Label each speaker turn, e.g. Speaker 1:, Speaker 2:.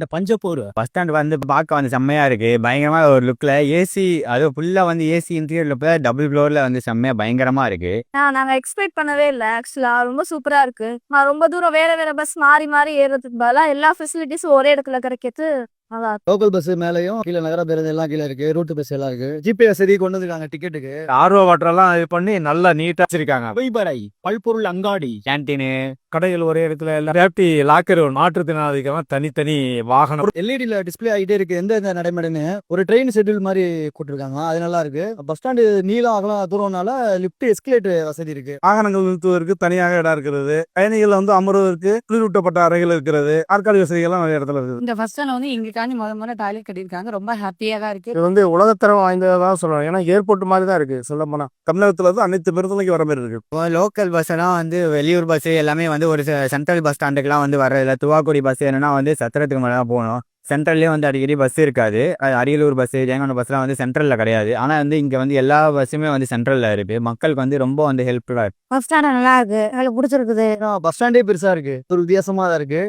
Speaker 1: இந்த Panjappur
Speaker 2: bus stand வந்து பார்க்க வந்து செம்மையா இருக்கு. பயங்கரமா ஒரு லுக்ல ஏசி, அது ஃபுல்லா வந்து ஏசி இன்டீரியர் லுக்ல டபுள் ஃப்ளோர்ல வந்து செம்மையா பயங்கரமா இருக்கு.
Speaker 3: நாங்க எக்ஸ்பெக்ட் பண்ணவே இல்ல. ஆக்சுவலா ரொம்ப சூப்பரா இருக்கு. நான் ரொம்ப தூரம் வேற வேற பஸ் மாறி மாறி ஏறுறதுக்கு பதிலா எல்லா ஃபெசிலிட்டிஸும் ஒரே இடத்துல கிடைக்கிறது நல்லா இருக்கு.
Speaker 1: லோக்கல் பஸ் மேலேயும் கீழே நகர பேருந்து எல்லாம் கீழே இருக்கு. ரூட் பஸ் எல்லாம் இருக்கு. ஜிபே வசதி கொண்டு வந்துருக்காங்க டிக்கெட்டுக்கு.
Speaker 2: ஆர்வ வாட்டர்லாம் இது பண்ணி நல்லா நீட்டா வச்சிருக்காங்க.
Speaker 1: பொய்பரை பல்பொருள் அங்காடி,
Speaker 2: கேன்டீனு, கடைகள் ஒரே இடத்துல எல்லாம் சேஃப்டி லாக்கர், மாற்றுத்திறனாளிக்கெல்லாம் தனித்தனி வாகனம்.
Speaker 1: எல்இடில டிஸ்பிளே ஆகிட்டே இருக்கு எந்த நடைமுறைன்னு. ஒரு ட்ரெயின் ஷெட்யூல் மாதிரி போட்டிருக்காங்க. அது நல்லா இருக்கு. பஸ் ஸ்டாண்டு நீளம் அகலம் தூரம்னால லிப்ட் எஸ்கலேட்டர் வசதி இருக்கு.
Speaker 2: வாகனங்கள் நிறுத்துவதற்கு தனியாக இடம் இருக்கிறது. பயணிகள் வந்து அமர்வதற்கு குளிரூட்டப்பட்ட அறைகள் இருக்கிறது. நாற்காலி வசதிகள்லாம் நிறைய இடத்துல இருக்குது.
Speaker 4: இந்த பஸ் ஸ்டாண்ட்ல வந்து எங்களுக்காண்டி முறை டாய்லெட் கட்டியிருக்காங்க. ரொம்ப ஹாப்பியா தான் இருக்கு.
Speaker 2: இது வந்து உலகத்தரம் வாய்ந்ததான் சொல்லலாம். ஏன்னா ஏர்போர்ட் மாதிரி தான் இருக்கு. சொல்ல போனா தமிழகத்துல இருந்து அனைத்து பெருந்தலைக்கு வர மாதிரி இருக்கு. லோக்கல் பஸ் எல்லாம் வந்து வெளியூர் பஸ் எல்லாமே வந்து ஒரு சென்ட்ரல் பஸ் ஸ்டாண்டுக்குலாம் வந்து வரதில்ல. துவாக்குடி பஸ் என்னன்னா வந்து சத்திரத்துக்கு மேலே தான் போகணும். சென்ட்ரல்லே வந்து அடிக்கடி பஸ் இருக்காது. அரியலூர் பஸ், ஜெயங்கொண்டம் பஸ்லாம் வந்து சென்ட்ரலில் கிடையாது. ஆனால் வந்து இங்கே வந்து எல்லா பஸ்ஸுமே வந்து சென்ட்ரலில் இருக்கு. மக்களுக்கு வந்து ரொம்ப வந்து ஹெல்ப்ஃபுல்லாக இருக்கு.
Speaker 3: பஸ் ஸ்டாண்ட் நல்லா இருக்கு. எனக்கு பிடிச்சிருக்குது.
Speaker 1: பஸ் ஸ்டாண்டே பெருசா இருக்கு. ஒரு வித்தியாசமா தான் இருக்கு.